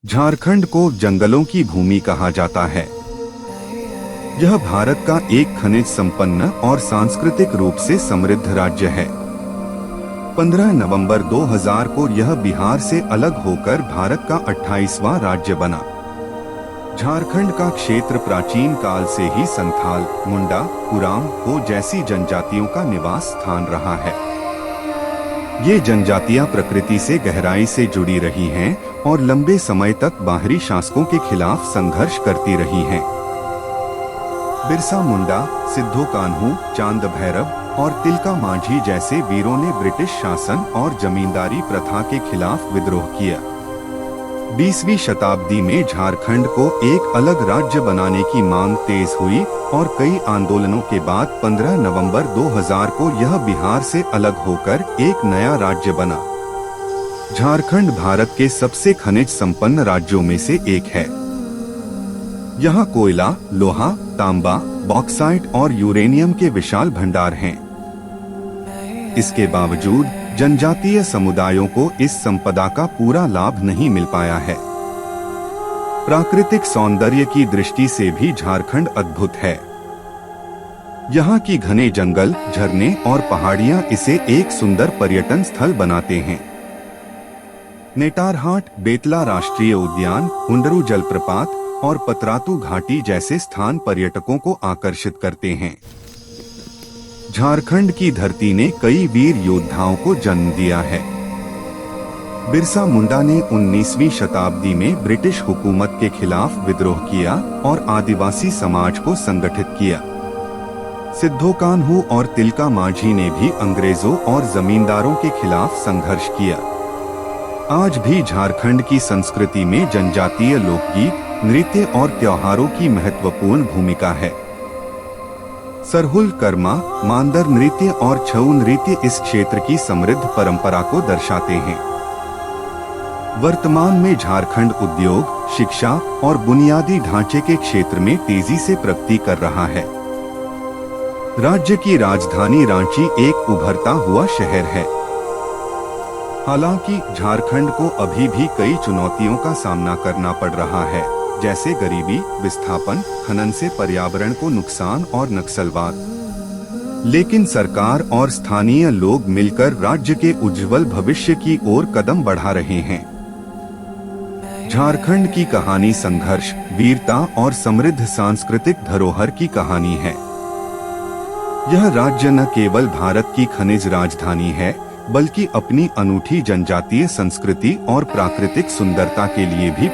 झारखंड को जंगलों की भूमि कहा जाता है। यह भारत का एक खनिज संपन्न और सांस्कृतिक रूप से समृद्ध राज्य है। 15 नवंबर 2000 को यह बिहार से अलग होकर भारत का 28वां राज्य बना। झारखंड का क्षेत्र प्राचीन काल से ही संथाल, मुंडा, कुराम, हो जैसी जनजातियों का निवास स्थान रहा है। ये जनजातियां प्रकृति से गहराई से जुड़ी रही हैं और लंबे समय तक बाहरी शासकों के खिलाफ संघर्ष करती रही हैं। बिरसा मुंडा, सिद्धो कान्हू, चांद भैरव और तिलका मांझी जैसे वीरों ने ब्रिटिश शासन और जमींदारी प्रथा के खिलाफ विद्रोह किया। 20वीं शताब्दी में झारखंड को एक अलग राज्य बनाने की मांग तेज हुई और कई आंदोलनों के बाद 15 नवंबर 2000 को यह बिहार से अलग होकर एक नया राज्य बना। झारखंड भारत के सबसे खनिज संपन्न राज्यों में से एक है। यहाँ कोयला, लोहा, तांबा, बॉक्साइट और यूरेनियम के विशाल भंडार हैं। इसके बावजूद जनजातीय समुदायों को इस संपदा का पूरा लाभ नहीं मिल पाया है। प्राकृतिक सौंदर्य की दृष्टि से भी झारखंड अद्भुत है। यहाँ की घने जंगल, झरने और पहाड़ियाँ इसे एक सुंदर पर्यटन स्थल बनाते हैं। नेटारहाट, बेतला राष्ट्रीय उद्यान, हुंडरू जलप्रपात और पतरातू घाटी जैसे स्थान पर्यटकों को आकर्षित करते हैं। झारखंड की धरती ने कई वीर योद्धाओं को जन्म दिया है। बिरसा मुंडा ने 19वीं शताब्दी में ब्रिटिश हुकूमत के खिलाफ विद्रोह किया और आदिवासी समाज को संगठित किया। सिद्धो कान्हू और तिलका मांझी ने भी अंग्रेजों और जमींदारों के खिलाफ संघर्ष किया। आज भी झारखंड की संस्कृति में जनजातीय लोकगीत, नृत्य और त्योहारों की महत्वपूर्ण भूमिका है। सरहुल, कर्मा, मांदर नृत्य और छऊ नृत्य इस क्षेत्र की समृद्ध परंपरा को दर्शाते हैं। वर्तमान में झारखंड उद्योग, शिक्षा और बुनियादी ढांचे के क्षेत्र में तेजी से प्रगति कर रहा है। राज्य की राजधानी रांची एक उभरता हुआ शहर है। हालांकि झारखंड को अभी भी कई चुनौतियों का सामना करना पड़ रहा है, जैसे गरीबी, विस्थापन, खनन से पर्यावरण को नुकसान और नक्सलवाद। लेकिन सरकार और स्थानीय लोग मिलकर राज्य के उज्जवल भविष्य की ओर कदम बढ़ा रहे हैं। झारखंड की कहानी संघर्ष, वीरता और समृद्ध सांस्कृतिक धरोहर की कहानी है। यह राज्य न केवल भारत की खनिज राजधानी है, बल्कि अपनी अनूठी जनजातीय संस्कृति और प्राकृतिक सुंदरता के लिए भी